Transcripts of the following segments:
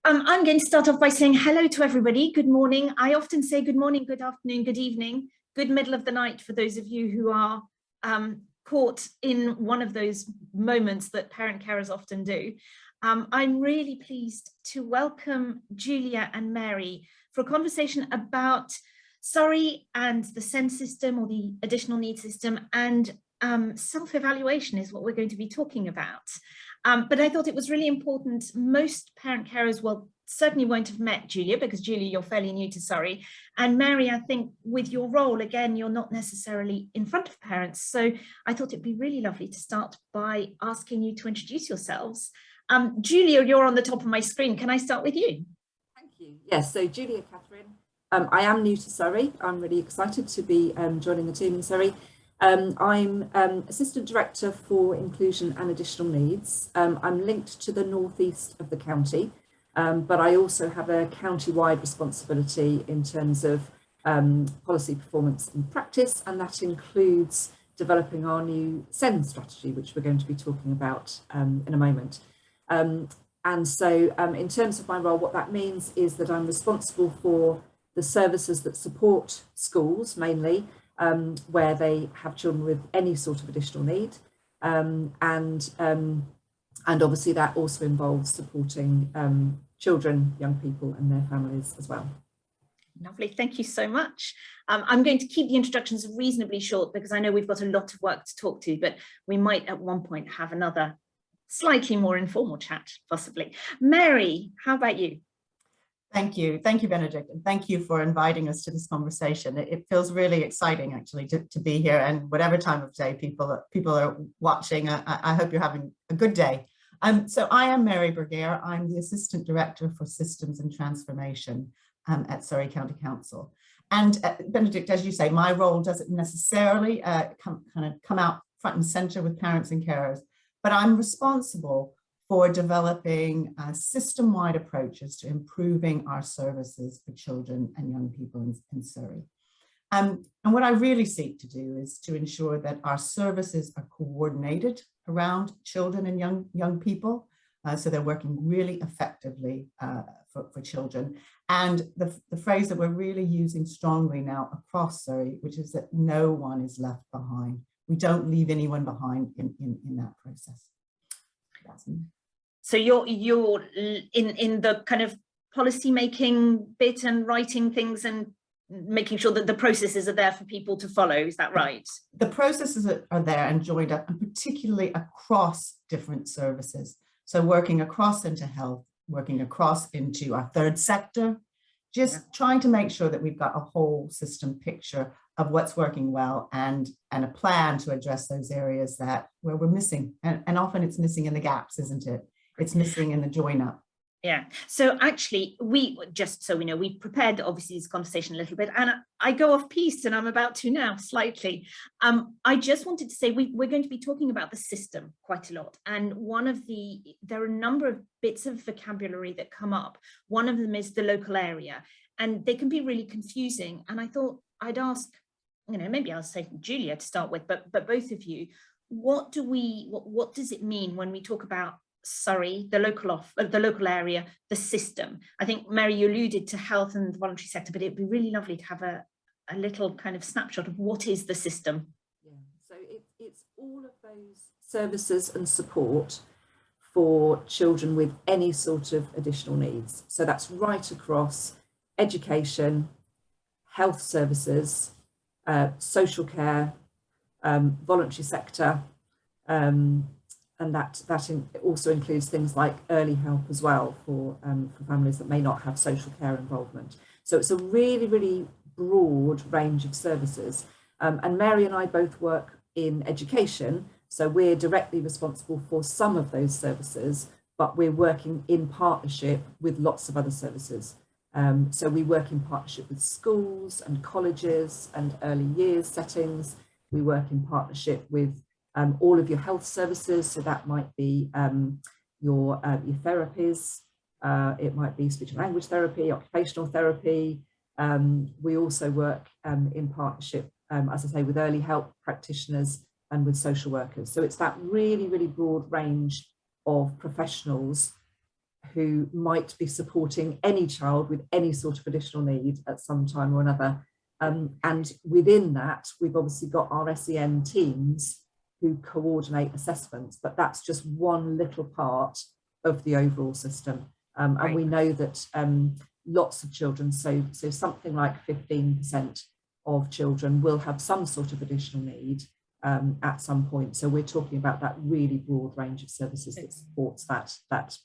I'm going to start off by saying hello to everybody. Good morning. I often say good morning, good afternoon, good evening, good middle of the night for those of you who are caught in one of those moments that parent carers often do. I'm really pleased to welcome Julia and Mary for a conversation about Surrey and the SEND system, or the additional needs system, and self-evaluation is what we're going to be talking about. But I thought it was really important. Most parent carers, well, certainly won't have met Julia, because Julia, you're fairly new to Surrey. And Mary, I think with your role, again, you're not necessarily in front of parents. So I thought it'd be really lovely to start by asking you to introduce yourselves. Julia, you're on the top of my screen. Can I start with you? Thank you. Yes, so Julia Katherine. I am new to Surrey. I'm really excited to be joining the team in Surrey. I'm Assistant Director for Inclusion and Additional Needs. I'm linked to the northeast of the county, but I also have a county-wide responsibility in terms of policy performance and practice, and that includes developing our new SEND strategy, which we're going to be talking about in a moment. And so in terms of my role, what that means is that I'm responsible for the services that support schools, mainly, where they have children with any sort of additional need, and obviously that also involves supporting children, young people and their families as well. Lovely, thank you so much. I'm going to keep the introductions reasonably short because I know we've got a lot of work to talk to, but we might at one point have another slightly more informal chat, possibly. Mary, how about you? Thank you, Benedict, and thank you for inviting us to this conversation. It feels really exciting, actually, to be here, and whatever time of day people are watching, I hope you're having a good day. So I am Mary Burguieres. I'm the Assistant Director for Systems and Transformation at Surrey County Council. And Benedict, as you say, my role doesn't necessarily come out front and centre with parents and carers, but I'm responsible for developing system-wide approaches to improving our services for children and young people in Surrey. And what I really seek to do is to ensure that our services are coordinated around children and young people, so they're working really effectively for children. And the phrase that we're really using strongly now across Surrey, which is that no one is left behind. We don't leave anyone behind in that process. So you're in the kind of policy making bit and writing things and making sure that the processes are there for people to follow, is that right? The processes are there and joined up, and particularly across different services. So working across into health, working across into our third sector, just trying to make sure that we've got a whole system picture of what's working well and a plan to address those areas where we're missing. And often it's missing in the gaps, isn't it? It's missing in the join up. Yeah, so actually just so we know, we prepared obviously this conversation a little bit, and I go off piece, and I'm about to now slightly. I just wanted to say we're going to be talking about the system quite a lot, and there are a number of bits of vocabulary that come up. One of them is the local area, and they can be really confusing, and I thought I'd ask, maybe I'll say Julia to start with, but both of you, what does it mean when we talk about Surrey, the local area, the system? I think, Mary, you alluded to health and the voluntary sector, but it'd be really lovely to have a little kind of snapshot of what is the system. Yeah, so it's all of those services and support for children with any sort of additional needs. So that's right across education, health services, social care, voluntary sector, and that also includes things like early help as well for families that may not have social care involvement. So it's a really, really broad range of services. And Mary and I both work in education, so we're directly responsible for some of those services, but we're working in partnership with lots of other services. So we work in partnership with schools and colleges and early years settings. We work in partnership with all of your health services, so that might be your therapies, it might be speech and language therapy, occupational therapy. We also work in partnership, as I say, with early help practitioners and with social workers. So it's that really, really broad range of professionals who might be supporting any child with any sort of additional need at some time or another. And within that, we've obviously got our SEN teams who coordinate assessments, but that's just one little part of the overall system. And we know that lots of children, so something like 15% of children will have some sort of additional need at some point. So we're talking about that really broad range of services that supports that.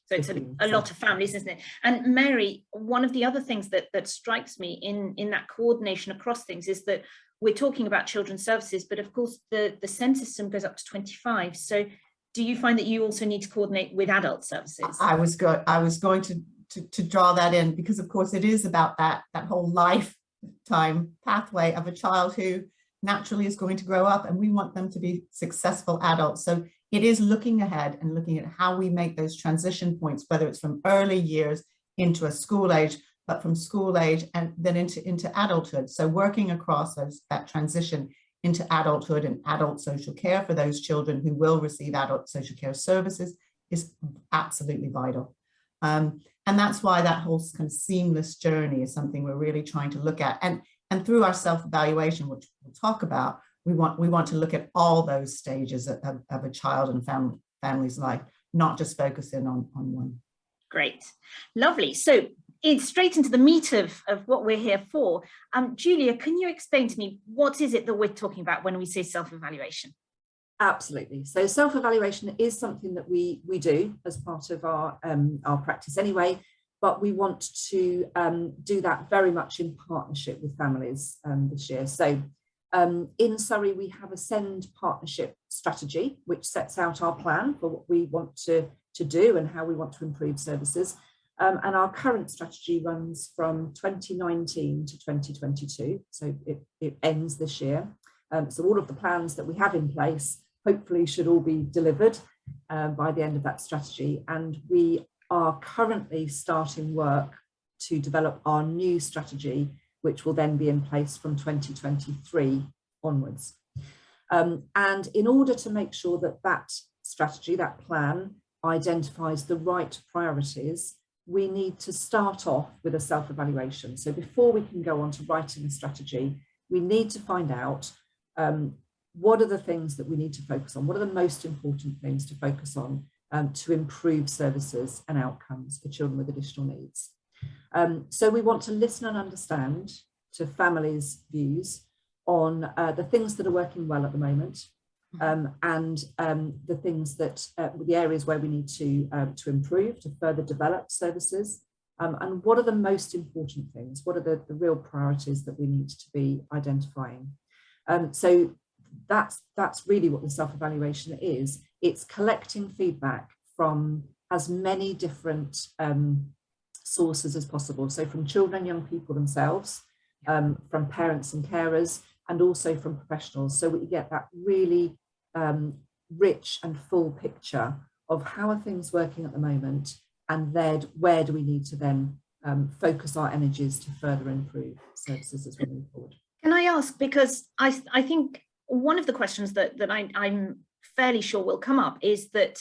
So it's a lot of families, isn't it? And Mary, one of the other things that strikes me in that coordination across things is that we're talking about children's services, but of course the SEN system goes up to 25. So do you find that you also need to coordinate with adult services? I was going to draw that in, because of course it is about that whole lifetime pathway of a child who naturally is going to grow up, and we want them to be successful adults. So it is looking ahead and looking at how we make those transition points, whether it's from early years into a school age, but from school age and then into adulthood. So working across that transition into adulthood and adult social care for those children who will receive adult social care services is absolutely vital. And that's why that whole kind of seamless journey is something we're really trying to look at. And through our self-evaluation, which we'll talk about, we want to look at all those stages of a child and family's life, not just focus in on one. Great, lovely. So it's straight into the meat of what we're here for. Julia, can you explain to me, what is it that we're talking about when we say self-evaluation? Absolutely. So self-evaluation is something that we do as part of our practice anyway, but we want to do that very much in partnership with families this year. So in Surrey, we have a SEND partnership strategy, which sets out our plan for what we want to do and how we want to improve services. And our current strategy runs from 2019 to 2022. So it ends this year. So all of the plans that we have in place hopefully should all be delivered by the end of that strategy. And we are currently starting work to develop our new strategy, which will then be in place from 2023 onwards. And in order to make sure that strategy, that plan, identifies the right priorities, we need to start off with a self-evaluation. So before we can go on to writing a strategy, we need to find out what are the things that we need to focus on? What are the most important things to focus on to improve services and outcomes for children with additional needs? So we want to listen and understand to families' views on the things that are working well at the moment, and the things that the areas where we need to improve, to further develop services, and what are the most important things? What are the real priorities that we need to be identifying? So that's really what the self-evaluation is. It's collecting feedback from as many different sources as possible. So from children and young people themselves, from parents and carers, and also from professionals. So we get that really rich and full picture of how are things working at the moment, and then where do we need to then focus our energies to further improve services as we move forward. Can I ask, because I think one of the questions that I'm fairly sure will come up is that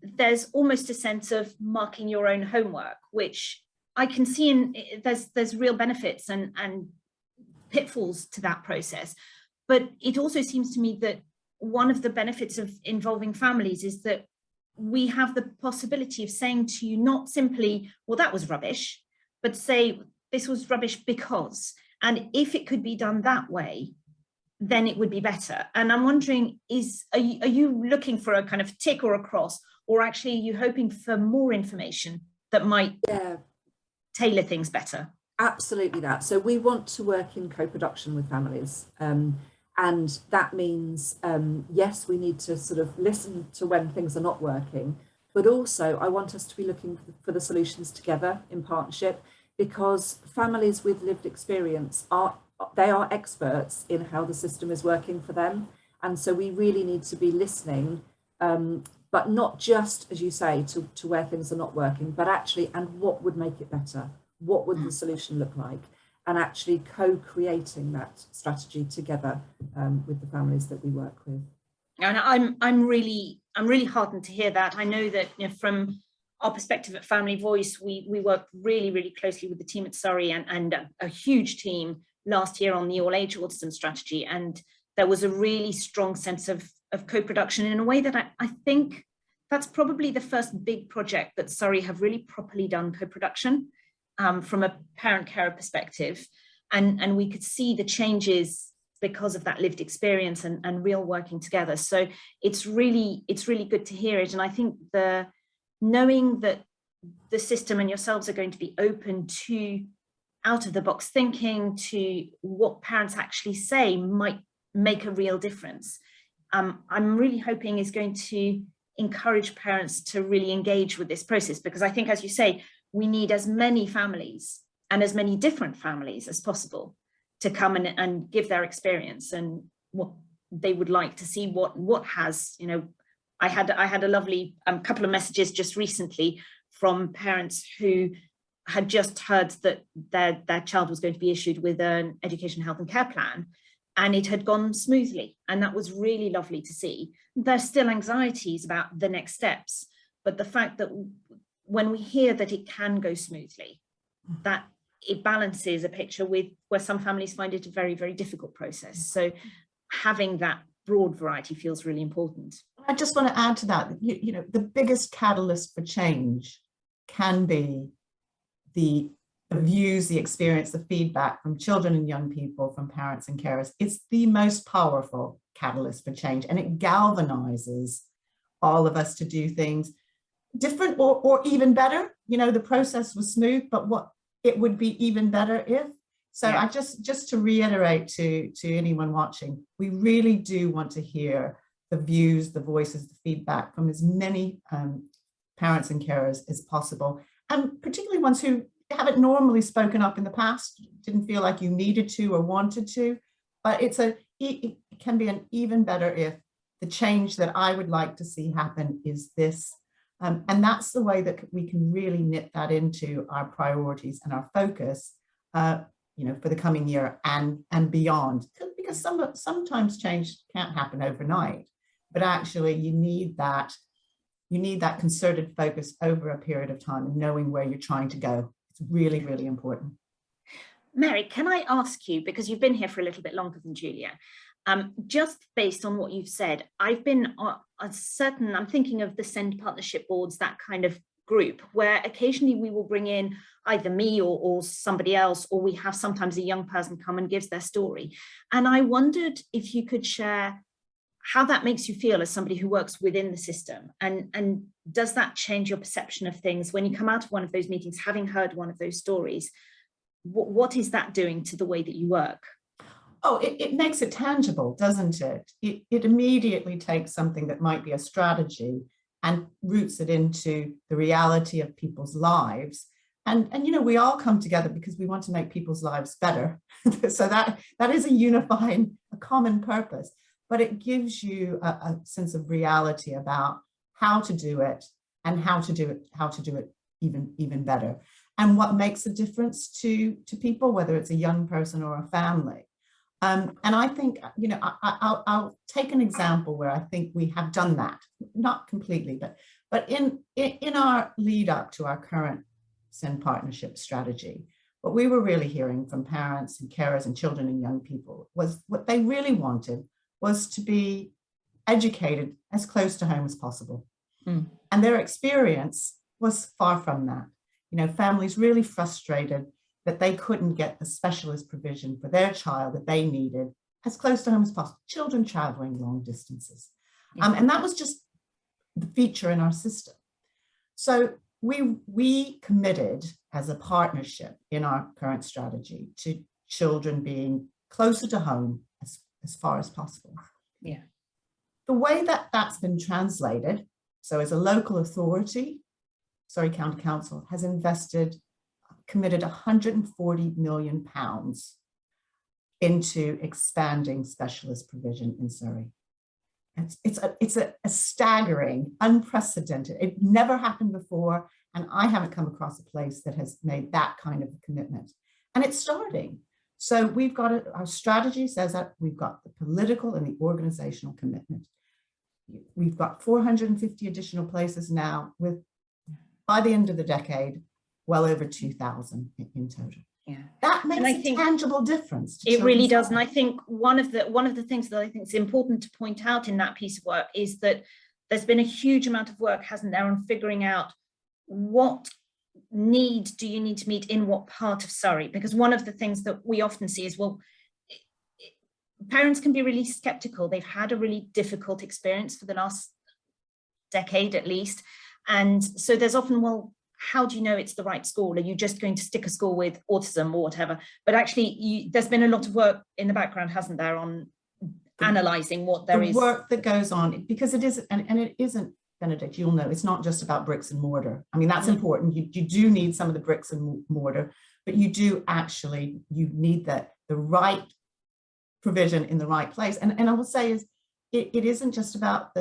there's almost a sense of marking your own homework, which I can see there's real benefits and pitfalls to that process. But it also seems to me that one of the benefits of involving families is that we have the possibility of saying to you, not simply, well, that was rubbish, but say, this was rubbish because, and if it could be done that way, then it would be better. And I'm wondering, are you looking for a kind of tick or a cross, or actually are you hoping for more information that might tailor things better? Absolutely that. So we want to work in co-production with families. And that means, yes, we need to sort of listen to when things are not working, but also I want us to be looking for the solutions together in partnership, because families with lived experience are experts in how the system is working for them. And so we really need to be listening, but not just, as you say, to where things are not working, but actually, and what would make it better? What would the solution look like? And actually co-creating that strategy together with the families that we work with. And I'm really heartened to hear that. I know that from our perspective at Family Voice, we work really, really closely with the team at Surrey and a huge team last year on the all-age autism strategy. And there was a really strong sense of co-production in a way that I think that's probably the first big project that Surrey have really properly done co-production from a parent-carer perspective. And we could see the changes because of that lived experience and real working together. So it's really good to hear it. And I think knowing that the system and yourselves are going to be open to out of the box thinking, to what parents actually say might make a real difference. I'm really hoping is going to encourage parents to really engage with this process, because I think, as you say, we need as many families and as many different families as possible to come and give their experience and what they would like to see, what has, you know, I had a lovely couple of messages just recently from parents who had just heard that their child was going to be issued with an education, health and care plan, and it had gone smoothly. And that was really lovely to see. There's still anxieties about the next steps, but the fact that when we hear that it can go smoothly, that it balances a picture with where some families find it a very, very difficult process. So having that broad variety feels really important. I just want to add to that, you know, the biggest catalyst for change can be the views, the experience, the feedback from children and young people, from parents and carers. It's the most powerful catalyst for change, and it galvanizes all of us to do things different or even better. You know, the process was smooth, but what it would be even better if. So yeah. I just to reiterate to anyone watching, we really do want to hear the views, the voices, the feedback from as many parents and carers as possible, and particularly ones who haven't normally spoken up in the past, didn't feel like you needed to or wanted to, but it can be an even better if. The change that I would like to see happen is this. And that's the way that we can really knit that into our priorities and our focus, you know, for the coming year and beyond. Because sometimes change can't happen overnight, but actually you need that concerted focus over a period of time and knowing where you're trying to go. It's really, really important. Mary, can I ask you, because you've been here for a little bit longer than Julia, just based on what you've said, I've been I'm thinking of the Send Partnership Boards, that kind of group, where occasionally we will bring in either me or somebody else, or we have sometimes a young person come and gives their story. And I wondered if you could share how that makes you feel as somebody who works within the system, and does that change your perception of things when you come out of one of those meetings, having heard one of those stories? What is that doing to the way that you work? Oh, it makes it tangible, doesn't it? It immediately takes something that might be a strategy and roots it into the reality of people's lives. And you know, we all come together because we want to make people's lives better. So that is a unifying, a common purpose, but it gives you a sense of reality about how to do it and how to do it even better. And what makes a difference to people, whether it's a young person or a family. And I think, you know, I'll take an example where I think we have done that, not completely, but in our lead up to our current Send Partnership strategy, what we were really hearing from parents and carers and children and young people was what they really wanted was to be educated as close to home as possible. And their experience was far from that. You know, families really frustrated that they couldn't get the specialist provision for their child that they needed as close to home as possible, children traveling long distances. And that was just the feature in our system. So we committed as a partnership in our current strategy to children being closer to home as far as possible. Yeah. The way that that's been translated, so as a local authority, Surrey County Council has committed £140 million into expanding specialist provision in Surrey. It's a staggering, unprecedented, it never happened before, and I haven't come across a place that has made that kind of commitment. And it's starting. So we've got our strategy says that we've got the political and the organizational commitment. We've got 450 additional places now with by the end of the decade, well over 2,000 in total. Yeah, that makes a tangible difference. It really does. And I think one of the things that I think is important to point out in that piece of work is that there's been a huge amount of work, hasn't there, on figuring out what need do you need to meet in what part of Surrey? Because one of the things that we often see is, well, parents can be really skeptical. They've had a really difficult experience for the last decade at least. And so there's often, well, how do you know it's the right school? Are you just going to stick a school with autism or whatever? But actually, there's been a lot of work in the background, hasn't there, on analysing what there is. The work that goes on, because it is, and it isn't, Benedict, you'll know, it's not just about bricks and mortar. I mean, that's important. You do need some of the bricks and mortar, but you do actually, you need the right provision in the right place. And I will say is, it isn't just about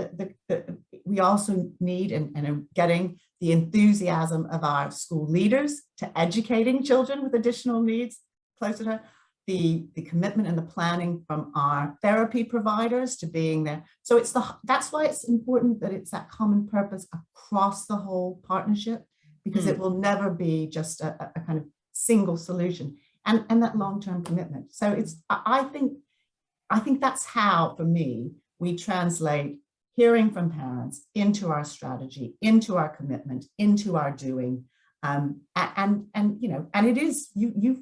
we also need and getting the enthusiasm of our school leaders to educating children with additional needs closer to the commitment and the planning from our therapy providers to being there. So that's why it's important that it's that common purpose across the whole partnership, because it will never be just a kind of single solution, and that long-term commitment. So I think that's how, for me, we translate hearing from parents into our strategy, into our commitment, into our doing. And you know, and it is,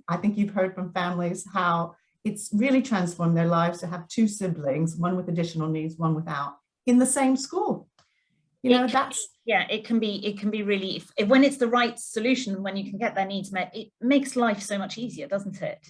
I think you've heard from families how it's really transformed their lives to have two siblings, one with additional needs, one without, in the same school. You know, it can be really, when it's the right solution, when you can get their needs met, it makes life so much easier, doesn't it?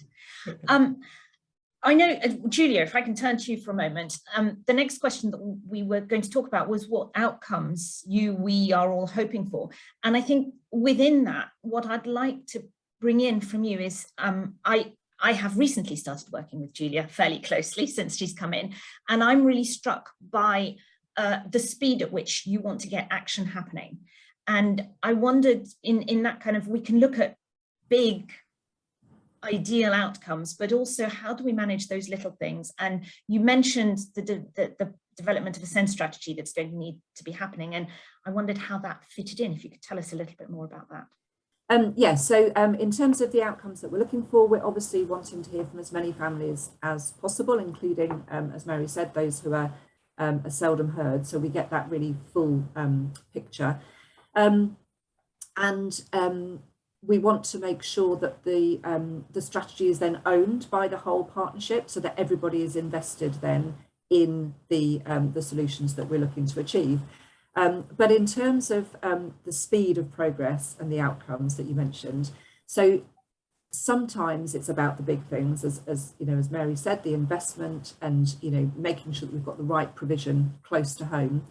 I know, Julia, if I can turn to you for a moment, the next question that we were going to talk about was what outcomes we are all hoping for. And I think within that, what I'd like to bring in from you is, I have recently started working with Julia fairly closely since she's come in, and I'm really struck by the speed at which you want to get action happening. And I wondered in that kind of, we can look at big ideal outcomes, but also how do we manage those little things? And you mentioned the development of a sense strategy that's going to need to be happening, and I wondered how that fitted in, if you could tell us a little bit more about that. So in terms of the outcomes that we're looking for, we're obviously wanting to hear from as many families as possible, including, as Mary said, those who are seldom heard, so we get that really full picture. We want to make sure that the strategy is then owned by the whole partnership, so that everybody is invested then in the solutions that we're looking to achieve. But in terms of the speed of progress and the outcomes that you mentioned, so sometimes it's about the big things, as you know, as Mary said, the investment and, you know, making sure that we've got the right provision close to home.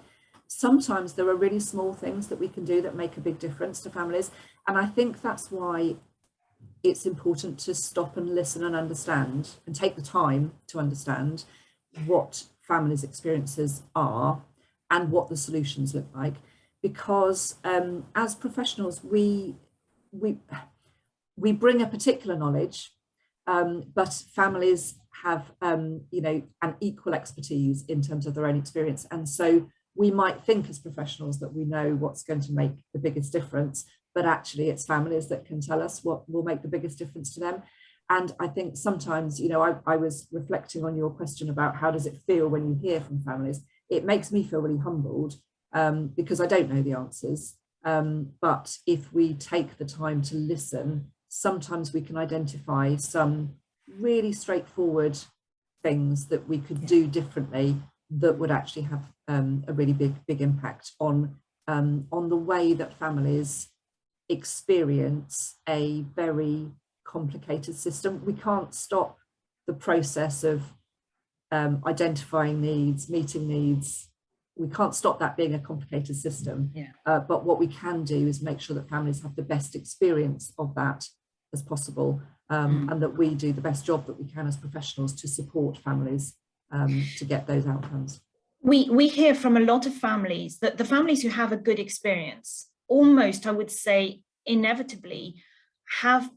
Sometimes there are really small things that we can do that make a big difference to families. And I think that's why it's important to stop and listen and understand, and take the time to understand what families' experiences are and what the solutions look like. Because as professionals, we bring a particular knowledge, but families have, you know, an equal expertise in terms of their own experience. And so we might think as professionals that we know what's going to make the biggest difference, but actually it's families that can tell us what will make the biggest difference to them. And I think sometimes, you know, I was reflecting on your question about how does it feel when you hear from families. It makes me feel really humbled because I don't know the answers. But if we take the time to listen, sometimes we can identify some really straightforward things that we could do differently that would actually have a really big impact on the way that families experience a very complicated system. We can't stop the process of identifying needs, meeting needs. We can't stop that being a complicated system. But what we can do is make sure that families have the best experience of that as possible, and that we do the best job that we can as professionals to support families to get those outcomes. We hear from a lot of families that the families who have a good experience, almost, I would say, inevitably have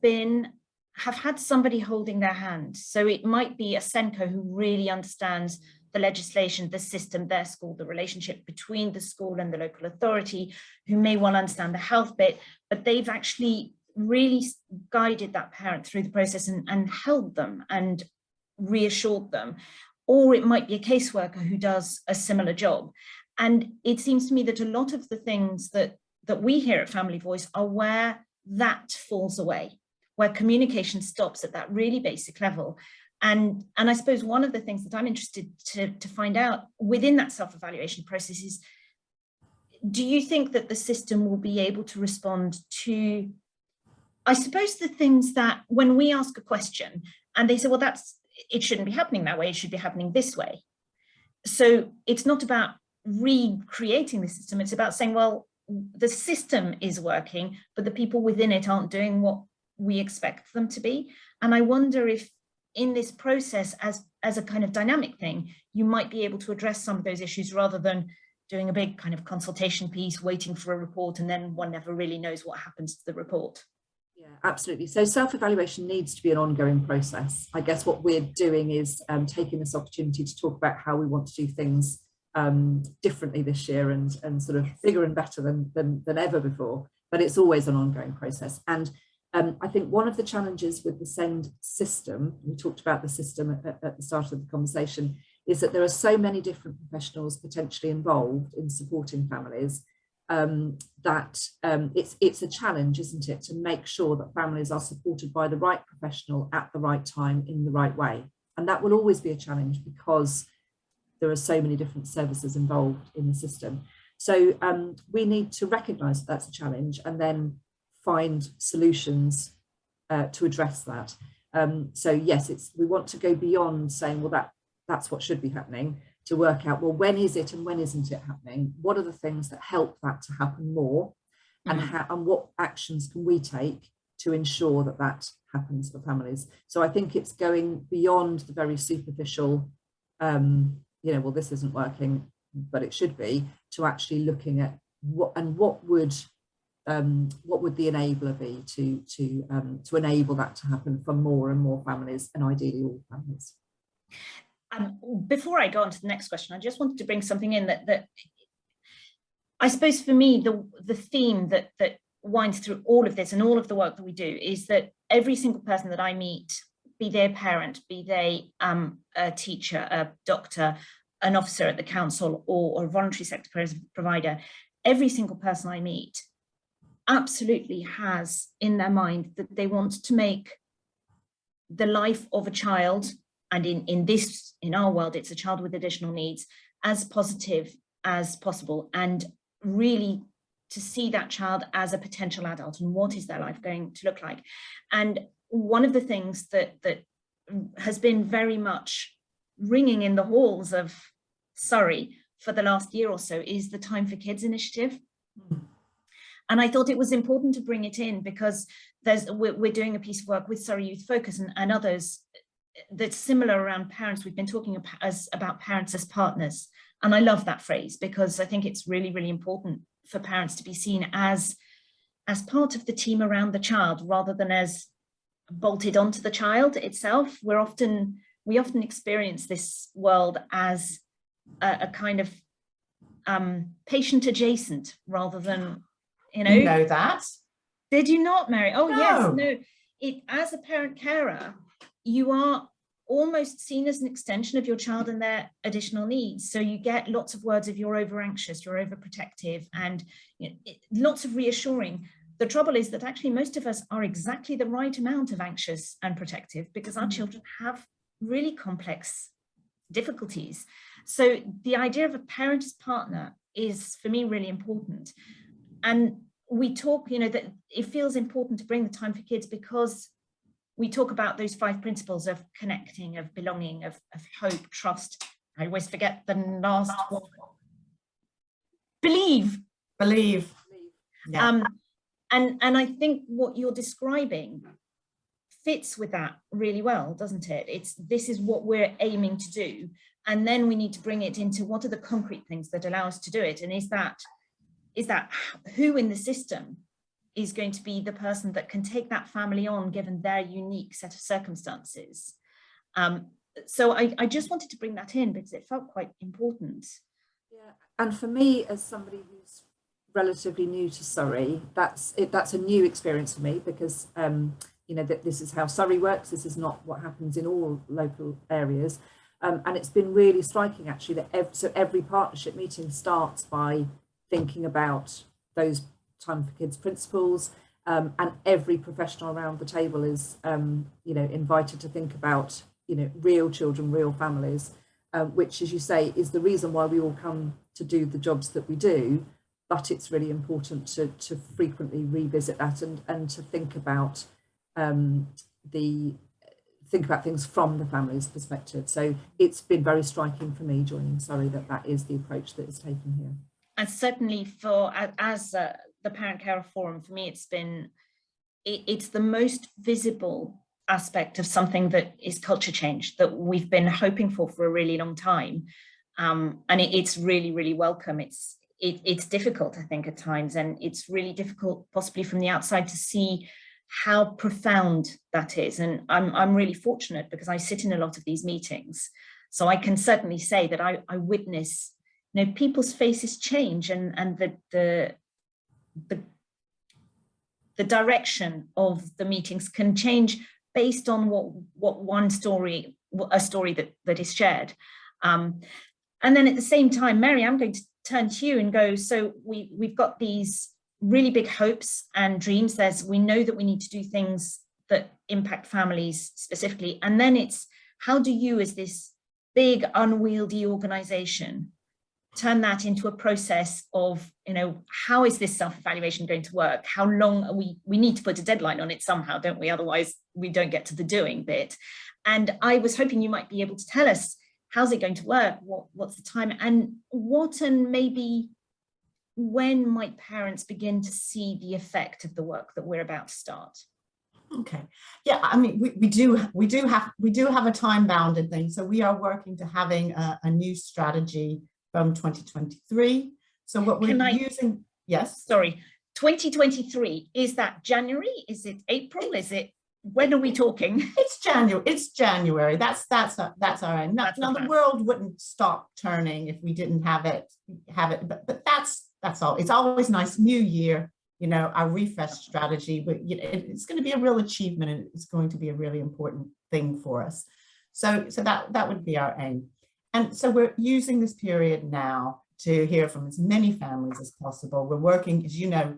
had somebody holding their hand. So it might be a SENCO who really understands the legislation, the system, their school, the relationship between the school and the local authority, who may well understand the health bit, but they've actually really guided that parent through the process and held them and reassured them. Or it might be a caseworker who does a similar job. And it seems to me that a lot of the things that we hear at Family Voice are where that falls away, where communication stops at that really basic level. And I suppose one of the things that I'm interested to find out within that self-evaluation process is, do you think that the system will be able to respond to, I suppose, the things that when we ask a question and they say, well, it shouldn't be happening that way, it should be happening this way. So it's not about recreating the system, it's about saying, well, the system is working, but the people within it aren't doing what we expect them to be. And I wonder if in this process, as a kind of dynamic thing, you might be able to address some of those issues rather than doing a big kind of consultation piece, waiting for a report, and then one never really knows what happens to the report. Yeah, absolutely. So self-evaluation needs to be an ongoing process. I guess what we're doing is taking this opportunity to talk about how we want to do things differently this year and sort of bigger and better than ever before. But it's always an ongoing process. And I think one of the challenges with the SEND system, we talked about the system at the start of the conversation, is that there are so many different professionals potentially involved in supporting families that it's a challenge, isn't it, to make sure that families are supported by the right professional at the right time in the right way. And that will always be a challenge because there are so many different services involved in the system. So we need to recognise that that's a challenge and then find solutions to address that. So yes, we want to go beyond saying, well, that's what should be happening, to work out, well, when is it and when isn't it happening? What are the things that help that to happen more? And and what actions can we take to ensure that that happens for families? So I think it's going beyond the very superficial, well, this isn't working, but it should be, to actually looking at what would the enabler be to enable that to happen for more and more families, and ideally all families. Before I go on to the next question, I just wanted to bring something in that I suppose for me, the theme that winds through all of this and all of the work that we do is that every single person that I meet, be they a parent, be they a teacher, a doctor, an officer at the council, or a voluntary sector provider, every single person I meet absolutely has in their mind that they want to make the life of a child, and in our world, it's a child with additional needs, as positive as possible, and really to see that child as a potential adult and what is their life going to look like. And one of the things that has been very much ringing in the halls of Surrey for the last year or so is the Time for Kids initiative. And I thought it was important to bring it in because we're doing a piece of work with Surrey Youth Focus and others that's similar around parents. We've been talking about parents as partners. And I love that phrase because I think it's really, really important for parents to be seen as part of the team around the child rather than as bolted onto the child itself. We often experience this world as a kind of patient adjacent rather than, You know that? Did you not, Mary? Oh, No. yes, no. As a parent carer, you are almost seen as an extension of your child and their additional needs. So you get lots of words of you're over anxious, you're overprotective, and lots of reassuring. The trouble is that actually most of us are exactly the right amount of anxious and protective because our children have really complex difficulties. So the idea of a parent as partner is, for me, really important. And we talk, that it feels important to bring the Time for Kids because we talk about those 5 principles of connecting, of belonging, of hope, trust. I always forget the last one. Believe. Yeah. And I think what you're describing fits with that really well, doesn't it? This is what we're aiming to do. And then we need to bring it into what are the concrete things that allow us to do it. And is that who in the system is going to be the person that can take that family on given their unique set of circumstances? so I just wanted to bring that in because it felt quite important. Yeah, and for me, as somebody who's relatively new to Surrey, that's a new experience for me, because you know, that this is how Surrey works. This is not what happens in all local areas, and it's been really striking actually that every partnership meeting starts by thinking about those Time for Kids principles, and every professional around the table is you know, invited to think about, you know, real children, real families, which, as you say, is the reason why we all come to do the jobs that we do. But it's really important to frequently revisit that and to think about things from the family's perspective. So it's been very striking for me joining Surrey that is the approach that is taken here. And certainly as the Parent Carer Forum, for me, it's the most visible aspect of something that is culture change that we've been hoping for a really long time. And it's really, really welcome. It's difficult, I think, at times, and it's really difficult possibly from the outside to see how profound that is. And I'm really fortunate because I sit in a lot of these meetings, so I can certainly say that I witness, you know, people's faces change, and the direction of the meetings can change based on what one story, a story that is shared. And then at the same time, Mary, I'm going to turn to you and go, so we've got these really big hopes and dreams. We know that we need to do things that impact families specifically. And then it's, how do you, as this big unwieldy organization, turn that into a process of, you know, how is this self-evaluation going to work? How long are we need to put a deadline on it somehow, don't we? Otherwise we don't get to the doing bit. And I was hoping you might be able to tell us, how's it going to work? What's the time, and maybe when might parents begin to see the effect of the work that we're about to start? Okay, yeah, I mean, we do have a time bounded thing. So we are working to having a new strategy from 2023. So what we're using, yes. Sorry, 2023, is that January? Is it April? Is it, when are we talking? It's January. That's our end. Now the world wouldn't stop turning if we didn't have it. But that's all. It's always nice. New year, you know, our refresh strategy. But you know, it's going to be a real achievement, and it's going to be a really important thing for us. So that would be our aim. And so we're using this period now to hear from as many families as possible. We're working, as you know,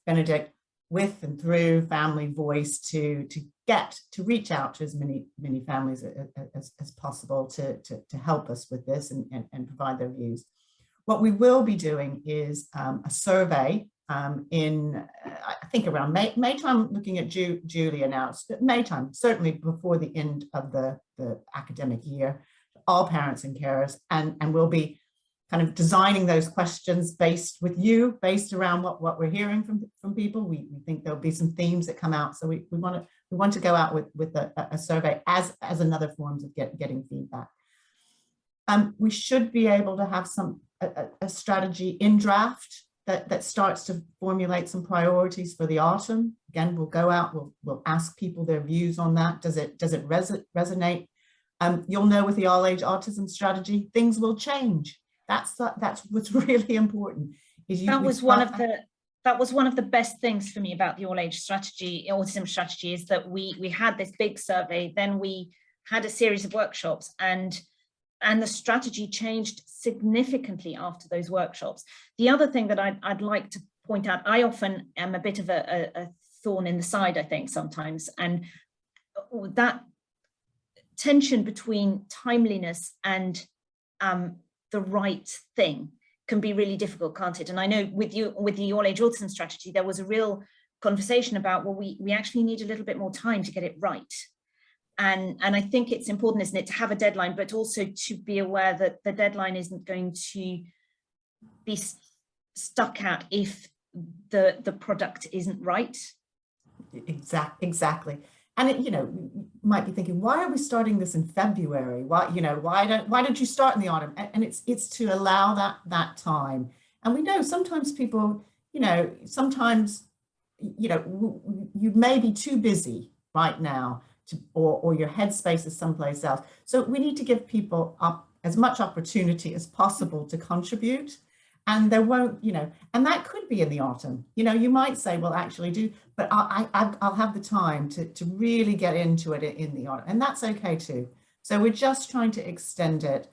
Benedict, with and through Family Voice to reach out to as many families as possible to help us with this and provide their views. What we will be doing is a survey in, I think around May time, looking at Julia now, May time, certainly before the end of the academic year, all parents and carers, and we'll be kind of designing those questions based around what we're hearing from people. We think there'll be some themes that come out, so we want to go out with a survey as another form of getting feedback. We should be able to have a strategy in draft that starts to formulate some priorities for the autumn. Again, we'll go out, we'll ask people their views on that. Does it resonate? You'll know with the all age autism strategy, things will change. That's what's really important. That was one of the best things for me about the all age strategy, autism strategy, is that we had this big survey, then we had a series of workshops, and the strategy changed significantly after those workshops. The other thing that I'd like to point out, I often am a bit of a thorn in the side, I think, sometimes, and that tension between timeliness and the right thing can be really difficult, can't it? And I know with the all age autism strategy, there was a real conversation about, well, we actually need a little bit more time to get it right. And I think it's important, isn't it, to have a deadline, but also to be aware that the deadline isn't going to be stuck at if the product isn't right. Exactly. And you know, you might be thinking, why are we starting this in February? Why don't you start in the autumn? And it's to allow that time. And we know sometimes people, you may be too busy right now or your headspace is someplace else. So we need to give people up as much opportunity as possible to contribute. And there won't, and that could be in the autumn. You might say, well, actually do, but I'll have the time to really get into it in the autumn, and that's okay too. So we're just trying to extend it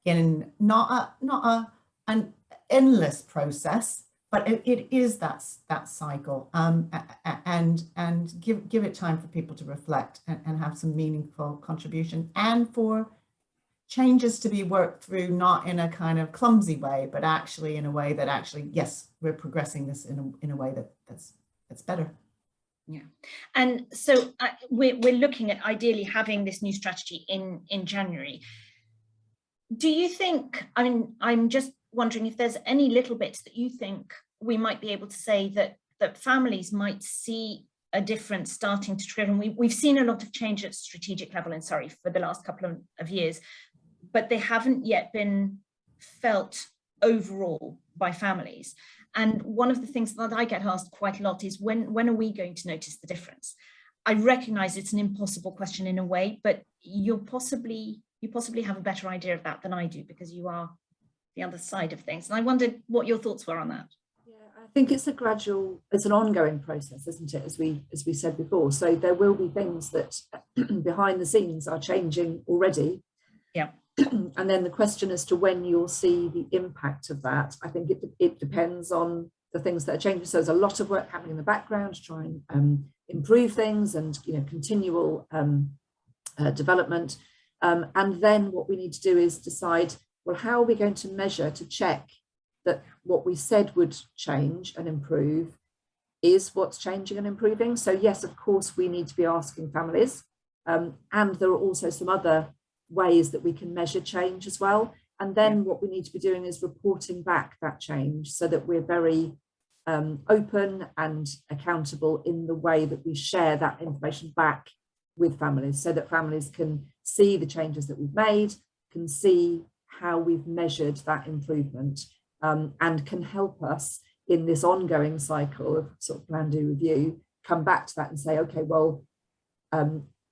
in not an endless process, but it is that cycle, and give it time for people to reflect and have some meaningful contribution, and for changes to be worked through, not in a kind of clumsy way, but actually in a way that actually, yes, we're progressing this in a way that's better. Yeah, and so we're looking at ideally having this new strategy in January. Do you think, I'm just wondering if there's any little bits that you think we might be able to say that families might see a difference starting to trigger. And we've seen a lot of change at strategic level in Surrey for the last couple of years, but they haven't yet been felt overall by families. And one of the things that I get asked quite a lot is when are we going to notice the difference? I recognize it's an impossible question in a way, but you possibly have a better idea of that than I do, because you are the other side of things. And I wondered what your thoughts were on that. Yeah, I think it's an ongoing process, isn't it? As we said before. So there will be things that behind the scenes are changing already. Yeah. And then the question as to when you'll see the impact of that, I think it depends on the things that are changing. So there's a lot of work happening in the background to try and improve things, and continual development. And then what we need to do is decide, well, how are we going to measure to check that what we said would change and improve is what's changing and improving? So yes, of course, we need to be asking families, and there are also some other ways that we can measure change as well. And then what we need to be doing is reporting back that change, so that we're very open and accountable in the way that we share that information back with families, so that families can see the changes that we've made, can see how we've measured that improvement, and can help us in this ongoing cycle of sort of plan, do, review, come back to that and say, okay, well,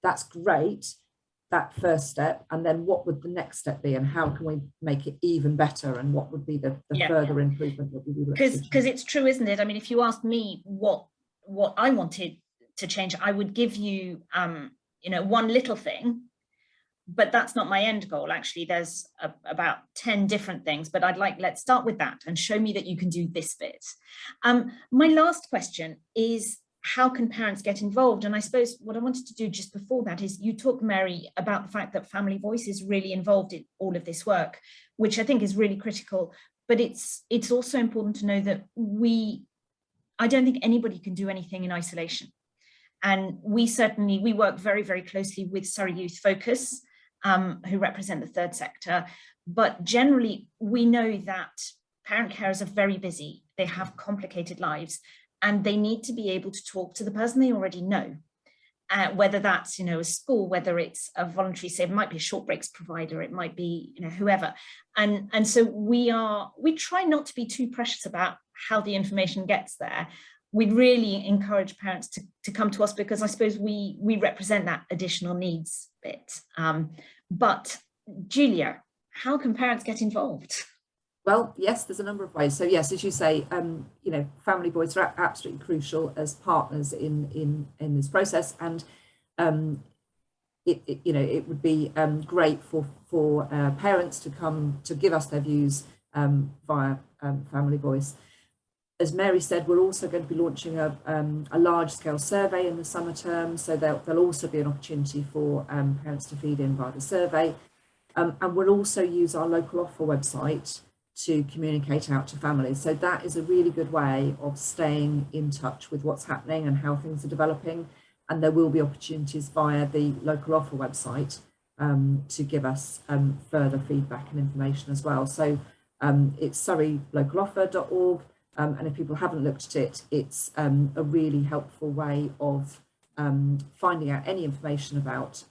that's great, that first step, and then what would the next step be, and how can we make it even better, and what would be the further improvement that we would because it's true, isn't it? I mean, if you asked me what I wanted to change, I would give you one little thing, but that's not my end goal. Actually, there's about 10 different things, but let's start with that and show me that you can do this bit. My last question is, how can parents get involved? And I suppose what I wanted to do just before that is, you talked, Mary, about the fact that Family Voice is really involved in all of this work, which I think is really critical. But it's also important to know that I don't think anybody can do anything in isolation. And we work very, very closely with Surrey Youth Focus, who represent the third sector. But generally, we know that parent carers are very busy. They have complicated lives, and they need to be able to talk to the person they already know, whether that's a school, whether it's a voluntary, say it might be a short breaks provider, it might be whoever, and so we try not to be too precious about how the information gets there. We really encourage parents to come to us, because I suppose we represent that additional needs bit. But Julia, how can parents get involved? Well, yes, there's a number of ways. So yes, as you say, Family Voice are absolutely crucial as partners in this process, and it would be great for parents to come to give us their views via Family Voice. As Mary said, we're also going to be launching a large-scale survey in the summer term, so there'll also be an opportunity for parents to feed in via the survey, and we'll also use our local offer website to communicate out to families. So that is a really good way of staying in touch with what's happening and how things are developing. And there will be opportunities via the local offer website to give us further feedback and information as well. So it's surreylocaloffer.org. And if people haven't looked at it, it's a really helpful way of finding out any information about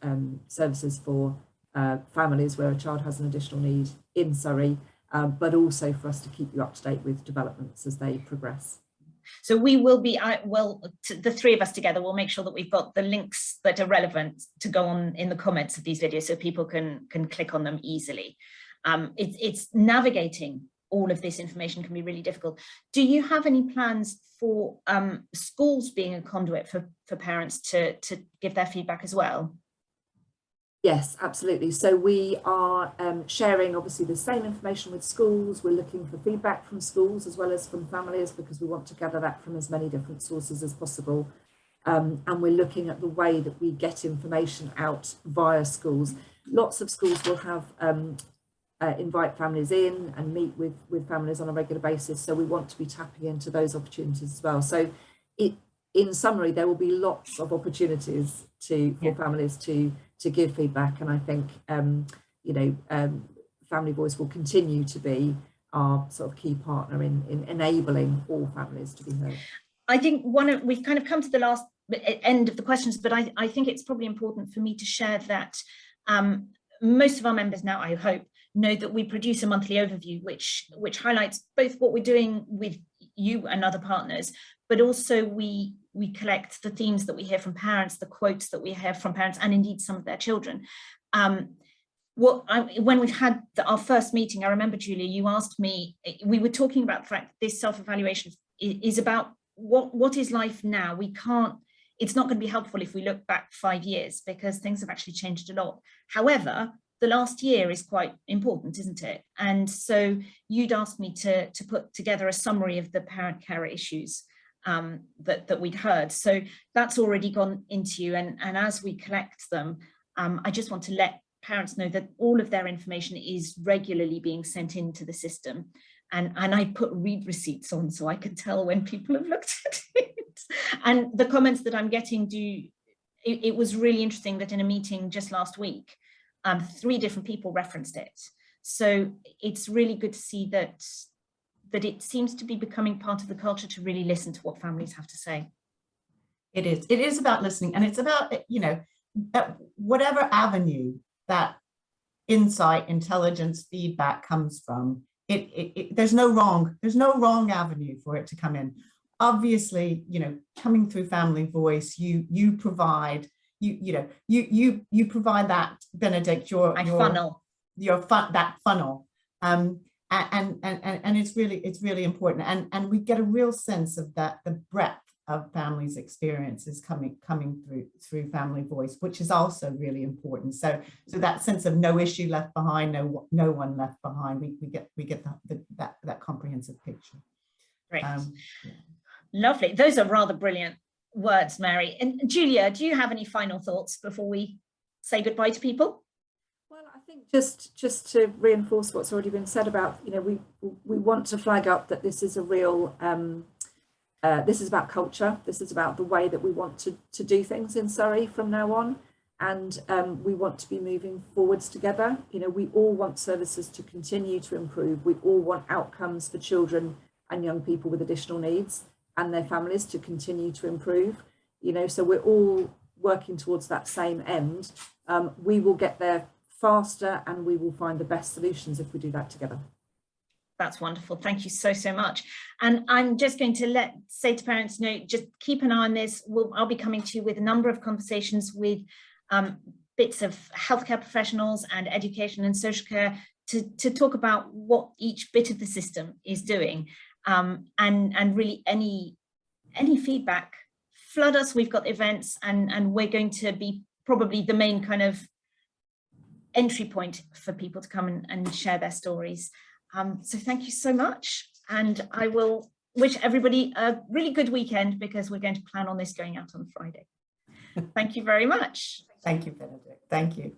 services for families where a child has an additional need in Surrey, but also for us to keep you up to date with developments as they progress. So we will be, the three of us together will make sure that we've got the links that are relevant to go on in the comments of these videos so people can click on them easily. It's navigating all of this information can be really difficult. Do you have any plans for schools being a conduit for parents to give their feedback as well? Yes, absolutely. So we are sharing obviously the same information with schools. We're looking for feedback from schools as well as from families, because we want to gather that from as many different sources as possible. And we're looking at the way that we get information out via schools. Lots of schools will have invite families in and meet with families on a regular basis. So we want to be tapping into those opportunities as well. So in summary, there will be lots of opportunities for families to give feedback. And I think, Family Voice will continue to be our sort of key partner in enabling all families to be heard. I think we've kind of come to the last end of the questions, but I think it's probably important for me to share that most of our members now, I hope, know that we produce a monthly overview which highlights both what we're doing with you and other partners, but also we collect the themes that we hear from parents, the quotes that we hear from parents, and indeed some of their children. When we've had our first meeting, I remember, Julia, you asked me, we were talking about the fact this self-evaluation is about what is life now. It's not going to be helpful if we look back 5 years, because things have actually changed a lot. However, the last year is quite important, isn't it? And so you'd asked me to put together a summary of the parent carer issues that we'd heard. So that's already gone into you. And as we collect them, I just want to let parents know that all of their information is regularly being sent into the system. And I put read receipts on so I can tell when people have looked at it. And the comments that I'm getting it was really interesting that in a meeting just last week, 3 different people referenced it. So it's really good to see that it seems to be becoming part of the culture to really listen to what families have to say. It is about listening, and it's about, whatever avenue that insight, intelligence, feedback comes from, there's no wrong avenue for it to come in. Obviously, coming through Family Voice, you provide you provide that, Benedict, your funnel, that funnel, and it's really important, and we get a real sense of that, the breadth of families' experiences coming through Family Voice, which is also really important. So that sense of no issue left behind, no one left behind. We get that comprehensive picture. Great, lovely. Those are rather brilliant words, Mary. And Julia, do you have any final thoughts before we say goodbye to people? Well, I think just to reinforce what's already been said about, we want to flag up that this is a real, this is about culture. This is about the way that we want to do things in Surrey from now on. And we want to be moving forwards together. We all want services to continue to improve. We all want outcomes for children and young people with additional needs and their families to continue to improve. So we're all working towards that same end. We will get there faster, and we will find the best solutions if we do that together. That's wonderful. Thank you so much. And I'm just going to say to parents, just keep an eye on this. I'll be coming to you with a number of conversations with bits of healthcare professionals and education and social care to talk about what each bit of the system is doing. And really any feedback, flood us. We've got events, and we're going to be probably the main kind of entry point for people to come and share their stories. So thank you so much, and I will wish everybody a really good weekend, because we're going to plan on this going out on Friday. Thank you very much. Thank you, Benedict. Thank you.